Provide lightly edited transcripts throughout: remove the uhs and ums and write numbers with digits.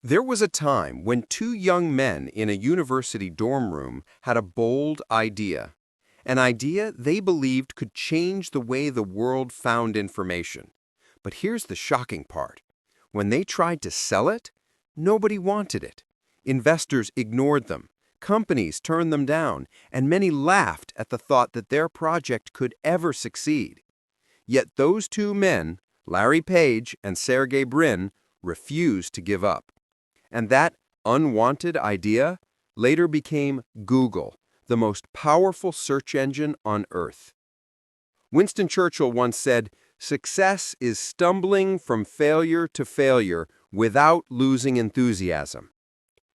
There was a time when two young men in a university dorm room had a bold idea. An idea they believed could change the way the world found information. But here's the shocking part. When they tried to sell it, nobody wanted it. Investors ignored them, companies turned them down, and many laughed at the thought that their project could ever succeed. Yet those two men, Larry Page and Sergey Brin, refused to give up. And that unwanted idea later became Google, the most powerful search engine on Earth. Winston Churchill once said, "Success is stumbling from failure to failure without losing enthusiasm."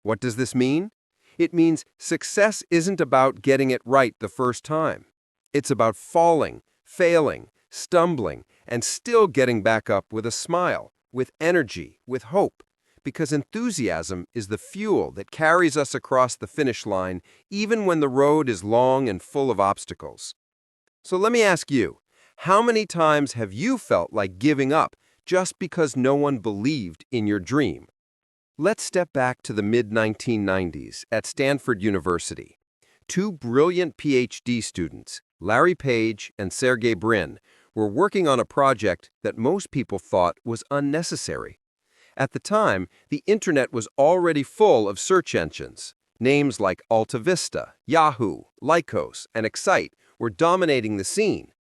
What does this mean? It means success isn't about getting it right the first time. It's about falling, failing, stumbling, and still getting back up with a smile, with energy, with hope. Because enthusiasm is the fuel that carries us across the finish line, even when the road is long and full of obstacles. So let me ask you, how many times have you felt like giving up just because no one believed in your dream? Let's step back to the mid-1990s at Stanford University. Two brilliant PhD students, Larry Page and Sergey Brin, were working on a project that most people thought was unnecessary. At the time, the internet was already full of search engines. Names like AltaVista, Yahoo, Lycos, and Excite were dominating the scene.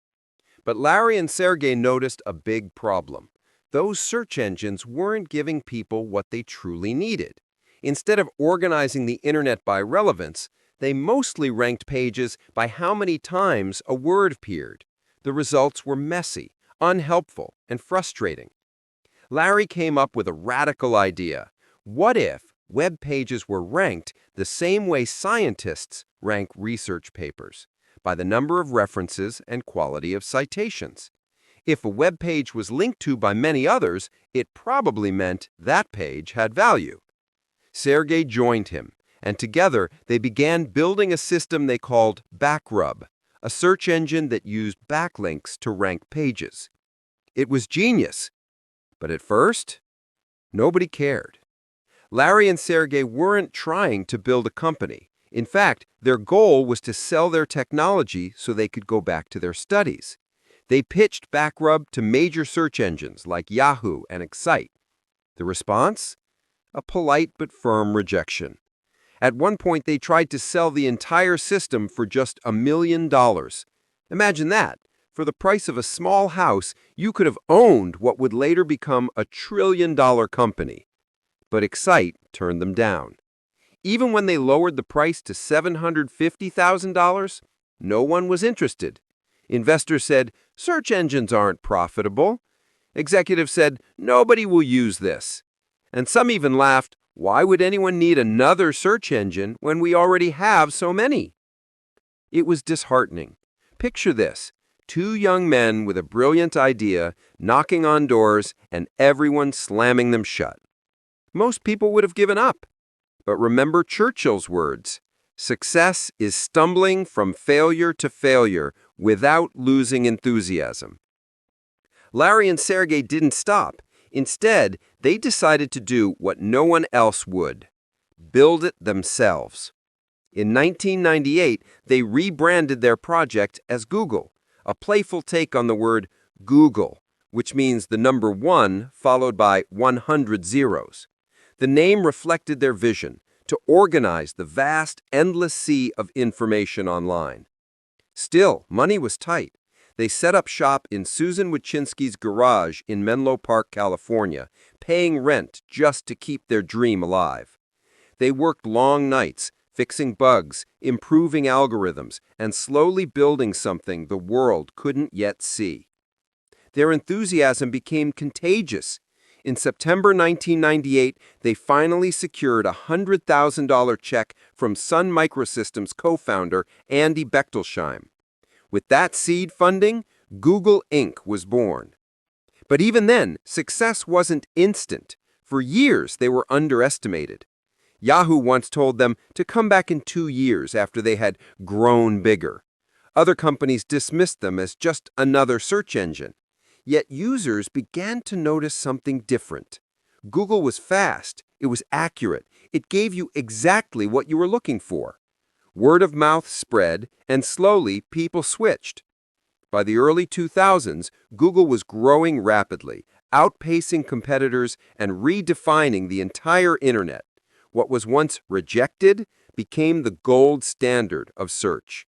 But Larry and Sergey noticed a big problem. Those search engines weren't giving people what they truly needed. Instead of organizing the internet by relevance, they mostly ranked pages by how many times a word appeared. The results were messy, unhelpful, and frustrating. Larry came up with a radical idea. What if web pages were ranked the same way scientists rank research papers, by the number of references and quality of citations? If a web page was linked to by many others, it probably meant that page had value. Sergey joined him, and together they began building a system they called BackRub, a search engine that used backlinks to rank pages. It was genius. But at first, nobody cared. Larry and Sergey weren't trying to build a company. In fact, their goal was to sell their technology so they could go back to their studies. They pitched BackRub to major search engines like Yahoo and Excite. The response? A polite but firm rejection. At one point, they tried to sell the entire system for just $1 million. Imagine that. For the price of a small house, you could have owned what would later become a $1 trillion company. But Excite turned them down. Even when they lowered the price to $750,000, no one was interested. Investors said, search engines aren't profitable. Executives said, nobody will use this. And some even laughed, why would anyone need another search engine when we already have so many? It was disheartening. Picture this. Two young men with a brilliant idea knocking on doors and everyone slamming them shut. Most people would have given up. But remember Churchill's words, "Success is stumbling from failure to failure without losing enthusiasm." Larry and Sergey didn't stop. Instead, they decided to do what no one else would, build it themselves. In 1998, they rebranded their project as Google, a playful take on the word Google, which means the number 1 followed by 100 zeros. The name reflected their vision to organize the vast, endless sea of information online. Still, money was tight. They set up shop in Susan Wojcinski's garage in Menlo Park, California, paying rent just to keep their dream alive. They worked long nights, fixing bugs, improving algorithms, and slowly building something the world couldn't yet see. Their enthusiasm became contagious. In September 1998, they finally secured a $100,000 check from Sun Microsystems co-founder Andy Bechtolsheim. With that seed funding, Google Inc. was born. But even then, success wasn't instant. For years, they were underestimated. Yahoo once told them to come back in 2 years after they had grown bigger. Other companies dismissed them as just another search engine. Yet users began to notice something different. Google was fast, It was accurate. It gave you exactly what you were looking for. Word of mouth spread, and slowly people switched. By the early 2000s, Google was growing rapidly, outpacing competitors and redefining the entire internet. What was once rejected became the gold standard of search.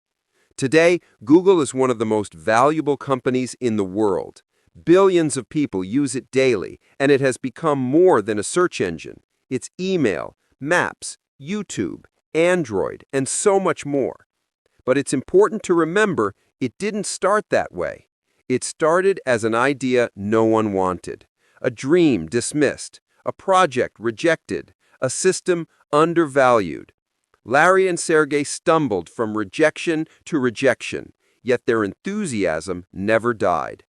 Today, Google is one of the most valuable companies in the world. Billions of people use it daily, and it has become more than a search engine. It's email, maps, YouTube, Android, and so much more. But it's important to remember it didn't start that way. It started as an idea no one wanted, a dream dismissed, a project rejected, a system undervalued. Larry and Sergey stumbled from rejection to rejection, yet their enthusiasm never died.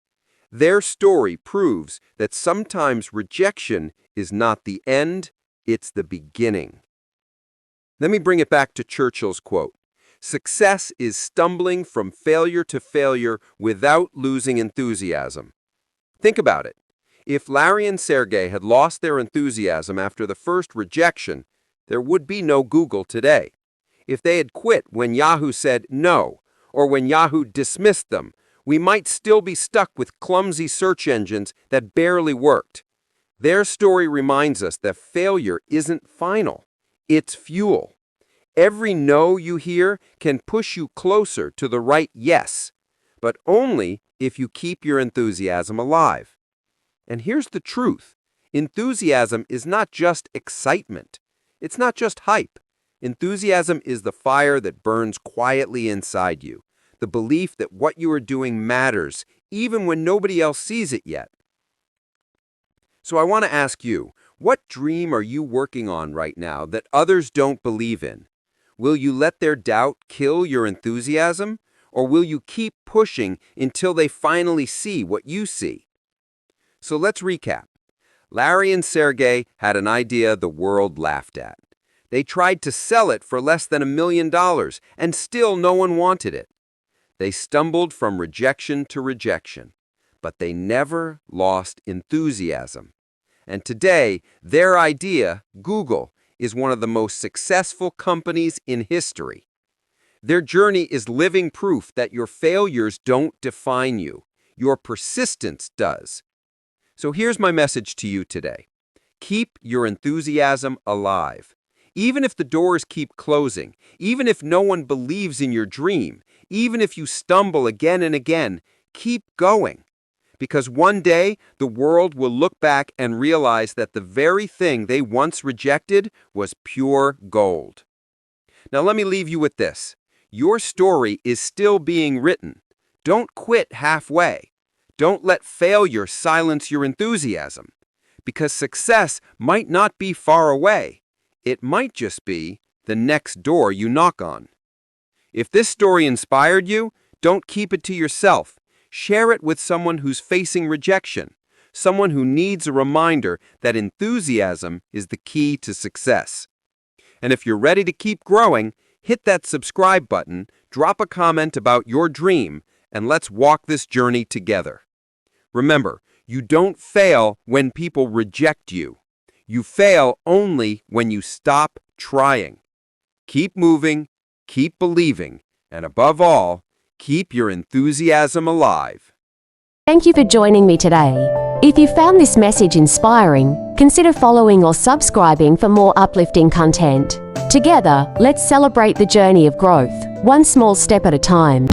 Their story proves that sometimes rejection is not the end, it's the beginning. Let me bring it back to Churchill's quote. Success is stumbling from failure to failure without losing enthusiasm. Think about it. If Larry and Sergey had lost their enthusiasm after the first rejection, there would be no Google today. If they had quit when Yahoo said no, or when Yahoo dismissed them, we might still be stuck with clumsy search engines that barely worked. Their story reminds us that failure isn't final. It's fuel. Every no you hear can push you closer to the right yes, but only if you keep your enthusiasm alive. And here's the truth. Enthusiasm is not just excitement. It's not just hype. Enthusiasm is the fire that burns quietly inside you, the belief that what you are doing matters, even when nobody else sees it yet. So I want to ask you, what dream are you working on right now that others don't believe in? Will you let their doubt kill your enthusiasm, or will you keep pushing until they finally see what you see? So let's recap. Larry and Sergey had an idea the world laughed at. They tried to sell it for less than $1 million, and still no one wanted it. They stumbled from rejection to rejection, but they never lost enthusiasm. And today, their idea, Google, is one of the most successful companies in history. Their journey is living proof that your failures don't define you. Your persistence does. So here's my message to you today. Keep your enthusiasm alive. Even if the doors keep closing, even if no one believes in your dream, even if you stumble again and again, keep going. Because one day, the world will look back and realize that the very thing they once rejected was pure gold. Now let me leave you with this. Your story is still being written. Don't quit halfway. Don't let failure silence your enthusiasm. Because success might not be far away. It might just be the next door you knock on. If this story inspired you, don't keep it to yourself. Share it with someone who's facing rejection, someone who needs a reminder that enthusiasm is the key to success. And if you're ready to keep growing, hit that subscribe button, drop a comment about your dream, and let's walk this journey together. Remember, you don't fail when people reject you. You fail only when you stop trying. Keep moving, keep believing, and above all, keep your enthusiasm alive. Thank you for joining me today. If you found this message inspiring, consider following or subscribing for more uplifting content. Together, let's celebrate the journey of growth, one small step at a time.